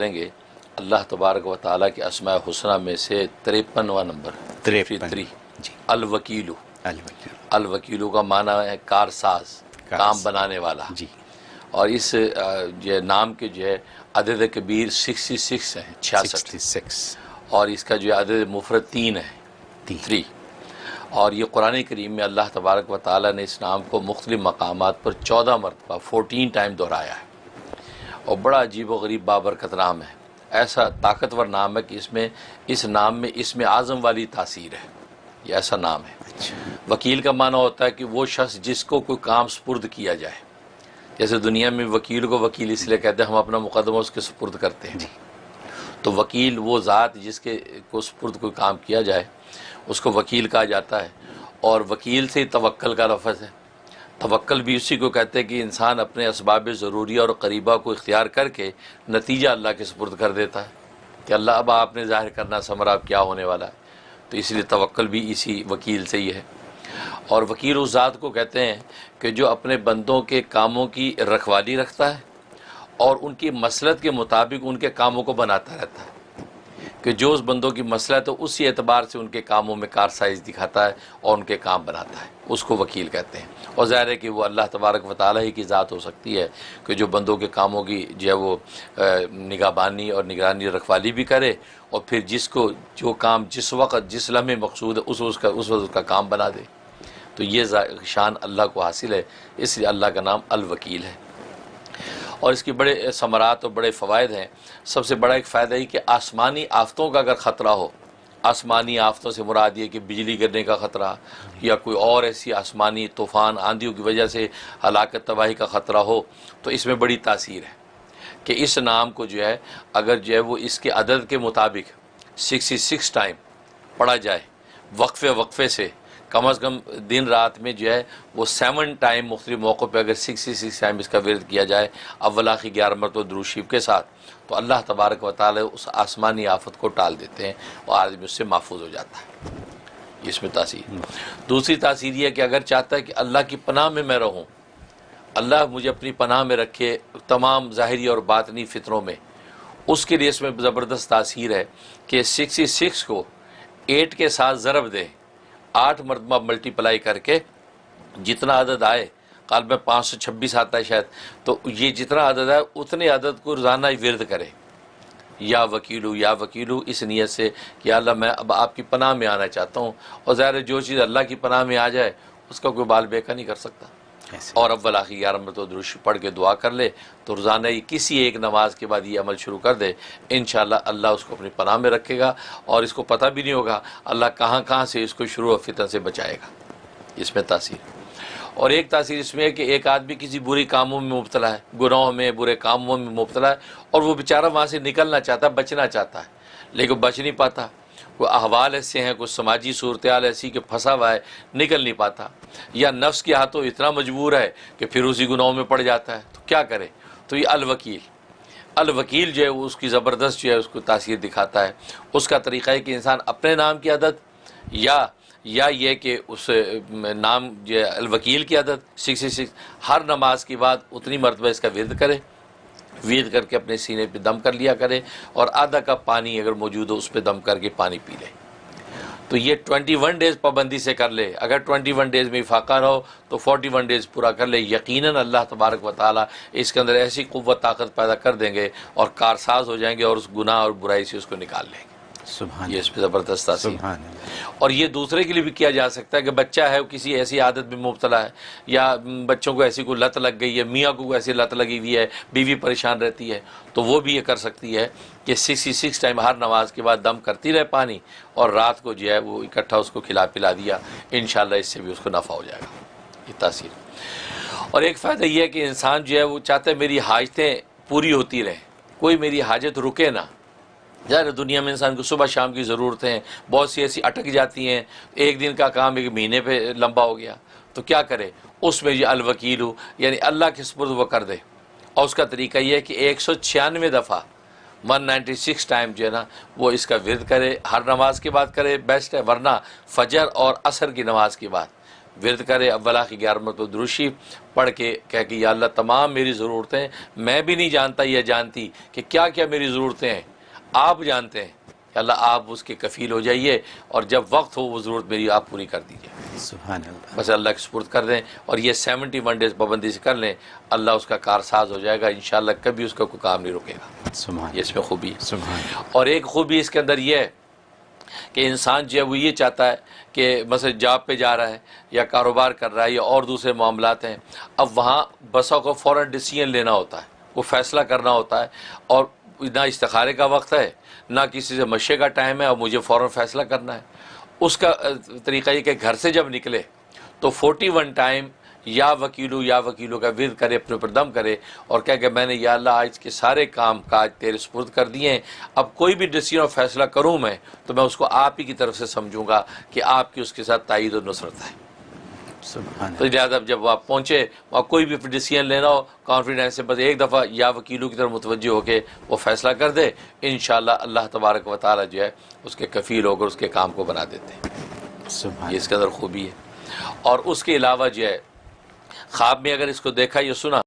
کریں گے اللہ تبارک و تعالیٰ کے اسماء حسنہ میں سے 53واں نمبر 53 جی الوکیلو۔ الوکیل الوکیلو کا معنی ہے کارساز، کام بنانے والا۔ جی اور اس جو نام کے جو ہے عدد کبیر 66 ہیں، 66، 66 اور اس کا جو عدد مفرد 3 ہے، 3۔ اور یہ قرآن کریم میں اللہ تبارک و تعالیٰ نے اس نام کو مختلف مقامات پر 14 مرتبہ 14 ٹائم دہرایا ہے، اور بڑا عجیب و غریب بابرکت نام ہے۔ ایسا طاقتور نام ہے کہ اس نام میں اسم اعظم والی تاثیر ہے، یہ ایسا نام ہے۔ وکیل کا معنی ہوتا ہے کہ وہ شخص جس کو کوئی کام سپرد کیا جائے، جیسے دنیا میں وکیل کو وکیل اس لیے کہتے ہیں ہم اپنا مقدمہ اس کے سپرد کرتے ہیں، تو وکیل وہ ذات جس کے کو سپرد کوئی کام کیا جائے اس کو وکیل کہا جاتا ہے۔ اور وکیل سے توکل کا لفظ ہے۔ توکل بھی اسی کو کہتے ہیں کہ انسان اپنے اسباب ضروریہ اور قریبہ کو اختیار کر کے نتیجہ اللہ کے سپرد کر دیتا ہے کہ اللہ اب آپ نے ظاہر کرنا ثمرہ اب کیا ہونے والا ہے، تو اس لیے توکل بھی اسی وکیل سے ہی ہے۔ اور وکیل اس ذات کو کہتے ہیں کہ جو اپنے بندوں کے کاموں کی رکھوالی رکھتا ہے اور ان کی مصلحت کے مطابق ان کے کاموں کو بناتا رہتا ہے، کہ جو اس بندوں کی مصلحت ہے اسی اعتبار سے ان کے کاموں میں کارسائز دکھاتا ہے اور ان کے کام بناتا ہے، اس کو وکیل کہتے ہیں۔ اور ظاہر ہے کہ وہ اللہ تبارک و تعالیٰ ہی کی ذات ہو سکتی ہے کہ جو بندوں کے کاموں کی جو ہے وہ نگہبانی اور نگرانی رکھوالی بھی کرے، اور پھر جس کو جو کام جس وقت جس لمحے مقصود ہے اس وقت اس کا کام بنا دے۔ تو یہ شان اللہ کو حاصل ہے، اس لیے اللہ کا نام الوکیل ہے۔ اور اس کی بڑے ثمرات اور بڑے فوائد ہیں۔ سب سے بڑا ایک فائدہ یہ کہ آسمانی آفتوں کا اگر خطرہ ہو، آسمانی آفتوں سے مراد یہ کہ بجلی گرنے کا خطرہ یا کوئی اور ایسی آسمانی طوفان آندھیوں کی وجہ سے ہلاکت تباہی کا خطرہ ہو، تو اس میں بڑی تاثیر ہے کہ اس نام کو جو ہے اگر جو ہے وہ اس کے عدد کے مطابق 66 ٹائم پڑھا جائے وقفے سے، کم از کم دن رات میں جو ہے وہ 7 ٹائم مختلف موقعوں پہ اگر 66 ٹائم اس کا ورد کیا جائے اول آخر 11 مرتبہ درود شریف کے ساتھ، تو اللہ تبارک و تعالی اس آسمانی آفت کو ٹال دیتے ہیں اور آدمی اس سے محفوظ ہو جاتا ہے۔ اس میں تاثیر۔ دوسری تاثیر یہ ہے کہ اگر چاہتا ہے کہ اللہ کی پناہ میں رہوں، اللہ مجھے اپنی پناہ میں رکھے تمام ظاہری اور باطنی فتنوں میں، اس کے لیے اس میں زبردست تاثیر ہے کہ 66 کو 8 کے ساتھ ضرب دیں، 8 مرتبہ ملٹی پلائی کر کے جتنا عدد آئے، غالباً 526 آتا ہے شاید، تو یہ جتنا عدد ہے اتنے عدد کو روزانہ ہی ورد کرے، یا وکیلو اس نیت سے کہ اللہ میں اب آپ کی پناہ میں آنا چاہتا ہوں۔ اور ظاہر ہے جو چیز اللہ کی پناہ میں آ جائے اس کا کوئی بال بیکا نہیں کر سکتا۔ اور اول آخر 11 مرتبہ درود شریف پڑھ کے دعا کر لے تو روزانہ ہی کسی ایک نماز کے بعد یہ عمل شروع کر دے، انشاءاللہ اللہ اس کو اپنی پناہ میں رکھے گا اور اس کو پتہ بھی نہیں ہوگا اللہ کہاں کہاں سے اس کو شروع فتن سے بچائے گا۔ اس میں تاثیر۔ اور ایک تاثیر اس میں ہے کہ ایک آدمی کسی بری کاموں میں مبتلا ہے، گناہوں میں، برے کاموں میں مبتلا ہے، اور وہ بیچارہ وہاں سے نکلنا چاہتا ہے، بچنا چاہتا ہے، لیکن بچ نہیں پاتا۔ کوئی احوال ایسے ہیں، کوئی سماجی صورتحال ایسی کہ پھنسا ہوا ہے، نکل نہیں پاتا، یا نفس کے ہاتھوں اتنا مجبور ہے کہ پھر اسی گناہوں میں پڑ جاتا ہے، تو کیا کرے؟ تو یہ الوکیل جو ہے وہ اس کی زبردست جو ہے اس کو تاثیر دکھاتا ہے۔ اس کا طریقہ ہے کہ انسان اپنے نام کی عدد یا یہ کہ اس نام جو ہے الوکیل کی عدد 66 ہر نماز کے بعد اتنی مرتبہ اس کا ورد کرے، ورد کر کے اپنے سینے پہ دم کر لیا کرے، اور آدھا کپ پانی اگر موجود ہو اس پہ دم کر کے پانی پی لے۔ تو یہ 21 ڈیز پابندی سے کر لے، اگر 21 ڈیز میں افاقہ نہ ہو تو 41 ڈیز پورا کر لے، یقیناً اللہ تبارک و تعالیٰ اس کے اندر ایسی قوت طاقت پیدا کر دیں گے اور کارساز ہو جائیں گے اور اس گناہ اور برائی سے اس کو نکال لیں گے۔ سبحان یہ اس پہ زبردست تاثیر۔ سبحان اللہ۔ اور یہ دوسرے کے لیے بھی کیا جا سکتا ہے کہ بچہ ہے وہ کسی ایسی عادت میں مبتلا ہے، یا بچوں کو ایسی کوئی لت لگ گئی ہے، میاں کو ایسی لت لگی ہوئی ہے، بیوی پریشان رہتی ہے، تو وہ بھی یہ کر سکتی ہے کہ 66 ٹائم ہر نماز کے بعد دم کرتی رہے پانی، اور رات کو جو ہے وہ اکٹھا اس کو کھلا پلا دیا، انشاءاللہ اس سے بھی اس کو نفع ہو جائے گا۔ یہ تاثیر۔ اور ایک فائدہ یہ ہے کہ انسان جو ہے وہ چاہتا ہے میری حاجتیں پوری ہوتی رہیں، کوئی میری حاجت رکے نہ۔ ظاہر دنیا میں انسان کو صبح شام کی ضرورتیں بہت سی ایسی اٹک جاتی ہیں، ایک دن کا کام ایک مہینے پہ لمبا ہو گیا، تو کیا کرے؟ اس میں یہ الوکیل یعنی اللہ کے سپرد وہ کر دے۔ اور اس کا طریقہ یہ ہے کہ 196 دفعہ 196 ٹائم جو ہے نا وہ اس کا ورد کرے، ہر نماز کے بعد کرے بیسٹ ہے، ورنہ فجر اور عصر کی نماز کے بعد ورد کرے، اولا کی 11 مرتبہ درود شریف پڑھ کے کہہ کہ یا اللہ تمام میری ضرورتیں، میں بھی نہیں جانتا یا جانتی کہ کیا کیا میری ضرورتیں ہیں، آپ جانتے ہیں، کہ اللہ آپ اس کے کفیل ہو جائیے، اور جب وقت ہو وہ ضرورت میری آپ پوری کر دیجیے۔ سبحان اللہ۔ بس اللہ کے سپرد کر دیں، اور یہ 71 ڈیز پابندی سے کر لیں، اللہ اس کا کارساز ہو جائے گا، انشاءاللہ کبھی اس کا کوئی کام نہیں رکے گا۔ سبحان یہ اس میں خوبی ہے۔ سبحان اللہ۔ اور ایک خوبی اس کے اندر یہ ہے کہ انسان جو ہے وہ یہ چاہتا ہے کہ مثلا جاب پہ جا رہا ہے یا کاروبار کر رہا ہے یا اور دوسرے معاملات ہیں، اب وہاں بسوں کو فوراً ڈیسیژن لینا ہوتا ہے، وہ فیصلہ کرنا ہوتا ہے، اور نہ استخارے کا وقت ہے، نہ کسی سے مشورے کا ٹائم ہے، اور مجھے فوراً فیصلہ کرنا ہے۔ اس کا طریقہ یہ کہ گھر سے جب نکلے تو 41 ٹائم یا وکیلو کا ورد کرے، اپنے اوپر دم کرے، اور کہہ کہ میں نے یا اللہ آج کے سارے کام کاج تیرے سپرد کر دیے ہیں، اب کوئی بھی ڈیسیژن اور فیصلہ کروں میں تو میں اس کو آپ ہی کی طرف سے سمجھوں گا کہ آپ کی اس کے ساتھ تائید و نصرت ہے۔ سبحان تو لہٰذا جب آپ پہنچے وہاں کوئی بھی ڈیسیژن لینا ہو، کانفیڈنس سے بس ایک دفعہ یا وکیلوں کی طرف متوجہ ہو کے وہ فیصلہ کر دے، انشاءاللہ اللہ تبارک و تعالیٰ جو ہے اس کے کفیل ہو کر اس کے کام کو بنا دیتے ہیں۔ سبحان یہ اس کے اندر خوبی ہے۔ اور اس کے علاوہ جو ہے خواب میں اگر اس کو دیکھا یا سنا